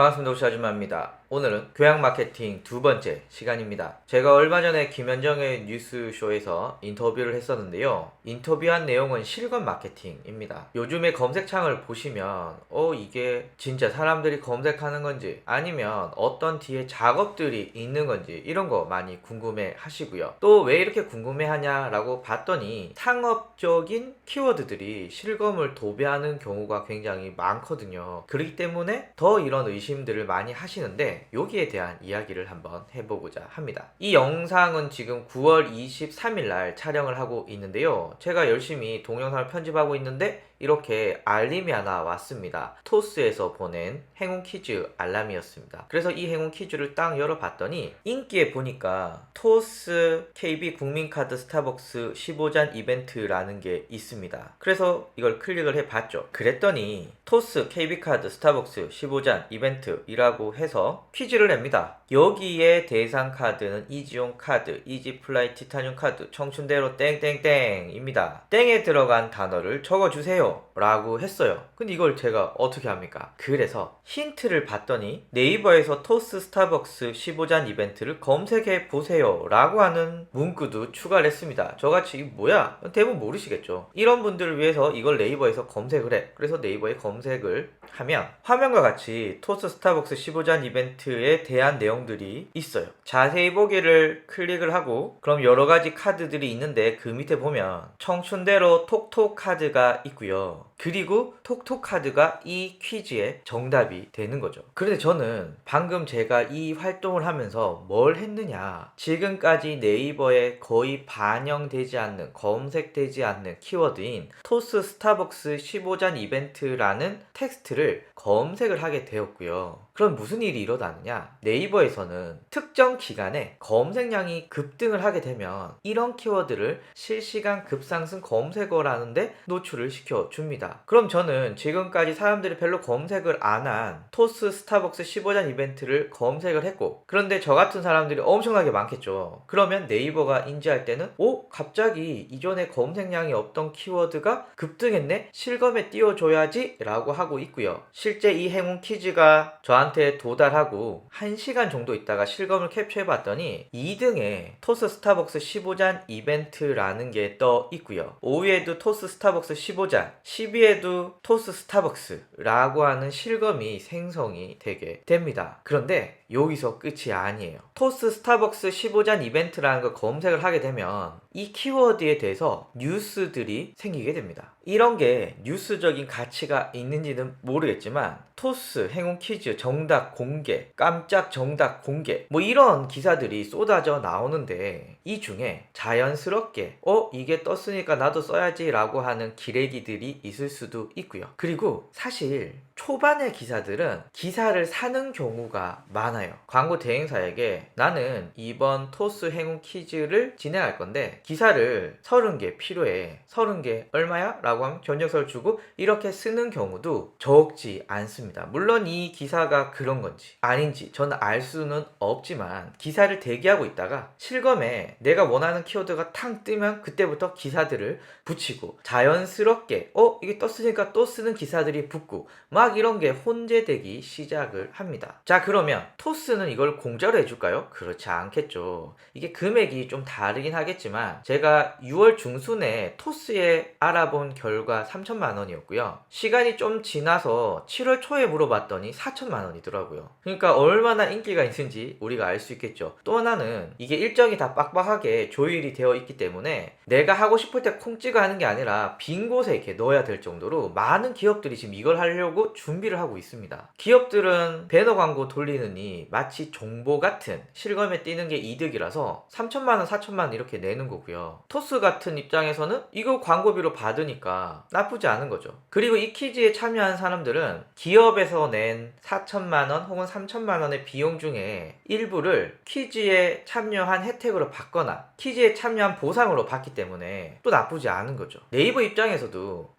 반갑습니다. 호시 아줌마입니다. 오늘은 교양 마케팅 두 번째 시간입니다. 제가 얼마 전에 김현정의 뉴스쇼에서 인터뷰를 했었는데요. 인터뷰한 내용은 실검 마케팅입니다. 요즘에 검색창을 보시면 이게 진짜 사람들이 검색하는 건지 아니면 어떤 뒤에 작업들이 있는 건지 이런 거 많이 궁금해 하시고요. 또 왜 이렇게 궁금해 하냐라고 봤더니 상업적인 키워드들이 실검을 도배하는 경우가 굉장히 많거든요. 그렇기 때문에 더 이런 의심들을 많이 하시는데 여기에 대한 이야기를 한번 해보고자 합니다. 이 영상은 지금 9월 23일 날 촬영을 하고 있는데요. 제가 열심히 동영상을 편집하고 있는데 이렇게 알림이 하나 왔습니다. 토스에서 보낸 행운 퀴즈 알람이었습니다. 그래서 이 행운 퀴즈를 딱 열어봤더니 인기에 보니까 토스 KB 국민카드 스타벅스 15잔 이벤트라는 게 있습니다. 그래서 이걸 클릭을 해봤죠. 그랬더니 토스 KB카드 스타벅스 15잔 이벤트이라고 해서 퀴즈를 냅니다. 여기에 대상 카드는 이지용 카드, 이지플라이 티타늄 카드, 청춘대로 땡땡땡입니다. 땡에 들어간 단어를 적어주세요 라고 했어요. 근데 이걸 제가 어떻게 합니까? 그래서 힌트를 봤더니 네이버에서 토스 스타벅스 15잔 이벤트를 검색해 보세요 라고 하는 문구도 추가를 했습니다. 저같이 이게 뭐야? 대부분 모르시겠죠. 이런 분들을 위해서 이걸 네이버에서 검색을 해. 그래서 네이버에 검색을 하면 화면과 같이 토스 스타벅스 15잔 이벤트에 대한 내용들이 있어요. 자세히 보기를 클릭을 하고 그럼 여러가지 카드들이 있는데 그 밑에 보면 청춘대로 톡톡 카드가 있고요. 그리고 톡톡 카드가 이 퀴즈의 정답이 되는 거죠. 그런데 저는 방금 제가 이 활동을 하면서 뭘 했느냐, 지금까지 네이버에 거의 반영되지 않는, 검색되지 않는 키워드인 토스 스타벅스 15잔 이벤트라는 텍스트를 검색을 하게 되었고요. 그럼 무슨 일이 일어나느냐, 네이버에서는 특정 기간에 검색량이 급등을 하게 되면 이런 키워드를 실시간 급상승 검색어라는데 노출을 시켜줍니다. 그럼 저는 지금까지 사람들이 별로 검색을 안 한 토스 스타벅스 15잔 이벤트를 검색을 했고, 그런데 저 같은 사람들이 엄청나게 많겠죠. 그러면 네이버가 인지할 때는 갑자기 이전에 검색량이 없던 키워드가 급등했네? 실검에 띄워줘야지 라고 하고 있고요. 실제 이 행운 퀴즈가 저한테 도달하고 1시간 정도 있다가 실검을 캡처해봤더니 2등에 토스 스타벅스 15잔 이벤트라는 게 떠 있고요. 5위에도 토스 스타벅스 15잔, 10위에도 토스 스타벅스라고 하는 실검이 생성이 되게 됩니다. 그런데 여기서 끝이 아니에요. 토스 스타벅스 15잔 이벤트라는 걸 검색을 하게 되면 이 키워드에 대해서 뉴스들이 생기게 됩니다. 이런 게 뉴스적인 가치가 있는지는 모르겠지만 토스 행운 퀴즈 정답 공개, 깜짝 정답 공개 이런 기사들이 쏟아져 나오는데 이 중에 자연스럽게 이게 떴으니까 나도 써야지 라고 하는 기레기들이 있을 수도 있고요. 그리고 사실 초반의 기사들은 기사를 사는 경우가 많아요. 광고 대행사에게 나는 이번 토스 행운 퀴즈를 진행할 건데 기사를 30개 필요해. 30개 얼마야? 라고 하면 견적서를 주고 이렇게 쓰는 경우도 적지 않습니다. 물론 이 기사가 그런 건지 아닌지 저는 알 수는 없지만 기사를 대기하고 있다가 실검에 내가 원하는 키워드가 탕 뜨면 그때부터 기사들을 붙이고 자연스럽게 이게 떴으니까 또 쓰는 기사들이 붙고 막 이런 게 혼재되기 시작을 합니다. 자, 그러면 토스는 이걸 공짜로 해줄까요? 그렇지 않겠죠. 이게 금액이 좀 다르긴 하겠지만 제가 6월 중순에 토스에 알아본 결과 3천만 원이었고요. 시간이 좀 지나서 7월 초에 물어봤더니 4천만 원이더라고요. 그러니까 얼마나 인기가 있는지 우리가 알 수 있겠죠. 또 하나는 이게 일정이 다 빡빡하게 조율이 되어 있기 때문에 내가 하고 싶을 때 콩 찍어 하는 게 아니라 빈 곳에 이렇게 넣어야 될 정도로 많은 기업들이 지금 이걸 하려고 준비를 하고 있습니다. 기업들은 배너 광고 돌리느니 마치 정보 같은 실검에 띄는 게 이득이라서 3천만 원, 4천만 원 이렇게 내는 거고요. 토스 같은 입장에서는 이거 광고비로 받으니까 나쁘지 않은 거죠. 그리고 이 퀴즈에 참여한 사람들은 기업에서 낸 4천만 원 혹은 3천만 원의 비용 중에 일부를 퀴즈에 참여한 혜택으로 받거나 퀴즈에 참여한 보상으로 받기 때문에 또 나쁘지 않은 거죠. 네이버 입장에서도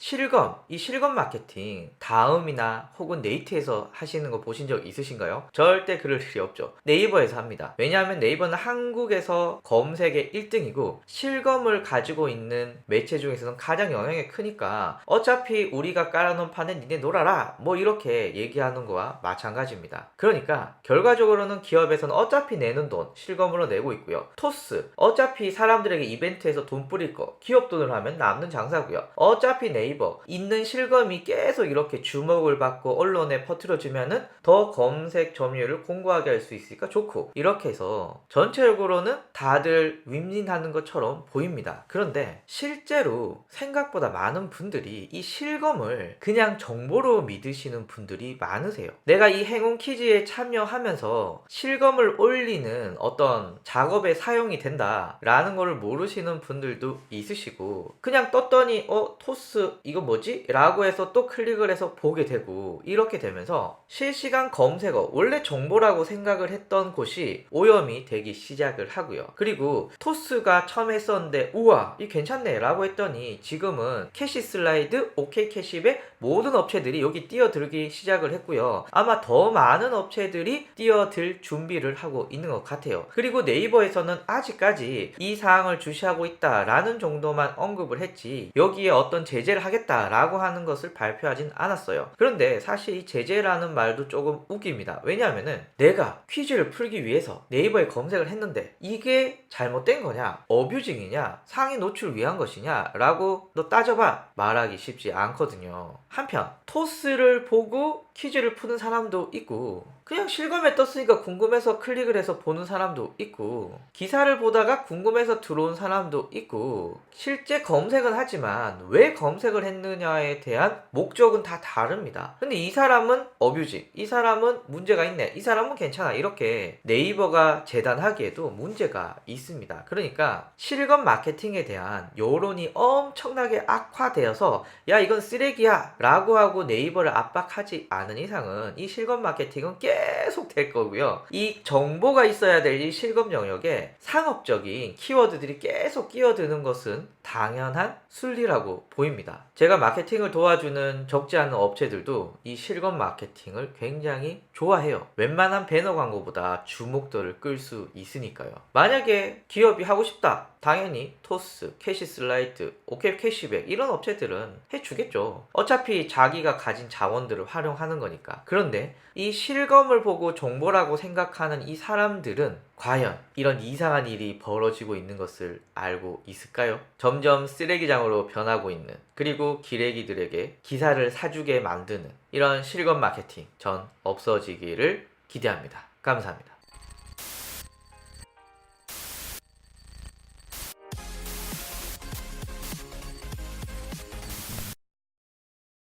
이 실검 마케팅 다음이나 혹은 네이트에서 하시는 거 보신 적 있으신가요? 절대 그럴 일이 없죠. 네이버에서 합니다. 왜냐하면 네이버는 한국에서 검색의 1등이고 실검을 가지고 있는 매체 중에서는 가장 영향이 크니까 어차피 우리가 깔아놓은 판에 니네 놀아라 뭐 이렇게 얘기하는 거와 마찬가지입니다. 그러니까 결과적으로는 기업에서는 어차피 내는 돈 실검으로 내고 있고요. 토스 어차피 사람들에게 이벤트에서 돈 뿌릴 거 기업 돈을 하면 남는 장사고요. 어차피 네이버 있는 실검이 계속 이렇게 주목을 받고 언론에 퍼뜨려주면은 더 검색 점유율을 공고하게 할 수 있으니까 좋고, 이렇게 해서 전체적으로는 다들 윈윈하는 것처럼 보입니다. 그런데 실제로 생각보다 많은 분들이 이 실검을 그냥 정보로 믿으시는 분들이 많으세요. 내가 이 행운 퀴즈에 참여하면서 실검을 올리는 어떤 작업에 사용이 된다라는 걸 모르시는 분들도 있으시고, 그냥 떴더니 토스 이거 뭐지? 라고 해서 또 클릭을 해서 보게 되고, 이렇게 되면서 실시간 검색어, 원래 정보라고 생각을 했던 곳이 오염이 되기 시작을 하고요. 그리고 토스가 처음 했었는데 우와 이 괜찮네 라고 했더니 지금은 캐시슬라이드, 오케이캐십의 모든 업체들이 여기 뛰어들기 시작을 했고요. 아마 더 많은 업체들이 뛰어들 준비를 하고 있는 것 같아요. 그리고 네이버에서는 아직까지 이 사항을 주시하고 있다라는 정도만 언급을 했지 여기에 어떤 제재를 하겠다라고 하는 것을 발표하진 않았어요. 그런데 사실 이 제재라는 말도 조금 웃깁니다. 왜냐하면은 내가 퀴즈를 풀기 위해서 네이버에 검색을 했는데 이게 잘못된 거냐, 어뷰징이냐, 상위 노출을 위한 것이냐 라고 너 따져봐 말하기 쉽지 않거든요. 한편 토스를 보고 퀴즈를 푸는 사람도 있고, 그냥 실검에 떴으니까 궁금해서 클릭을 해서 보는 사람도 있고, 기사를 보다가 궁금해서 들어온 사람도 있고, 실제 검색은 하지만 왜 검색을 했느냐에 대한 목적은 다 다릅니다. 근데 이 사람은 어뷰징, 이 사람은 문제가 있네, 이 사람은 괜찮아, 이렇게 네이버가 재단하기에도 문제가 있습니다. 그러니까 실검 마케팅에 대한 여론이 엄청나게 악화되어서 야 이건 쓰레기야 라고 하고 네이버를 압박하지 않은 이상은 이 실검 마케팅은 계속 될 거고요. 이 정보가 있어야 될 이 실검 영역에 상업적인 키워드들이 계속 끼어드는 것은 당연한 순리라고 보입니다. 제가 마케팅을 도와주는 적지 않은 업체들도 이 실검 마케팅을 굉장히 좋아해요. 웬만한 배너 광고보다 주목도를 끌 수 있으니까요. 만약에 기업이 하고 싶다, 당연히 토스, 캐시슬라이드, 오케이 캐시백 이런 업체들은 해주겠죠. 어차피 자기가 가진 자원들을 활용하는 거니까. 그런데 이 실검을 보고 정보라고 생각하는 이 사람들은 과연 이런 이상한 일이 벌어지고 있는 것을 알고 있을까요? 점점 쓰레기장으로 변하고 있는, 그리고 기레기들에게 기사를 사주게 만드는 이런 실검 마케팅 전 없어지기를 기대합니다. 감사합니다.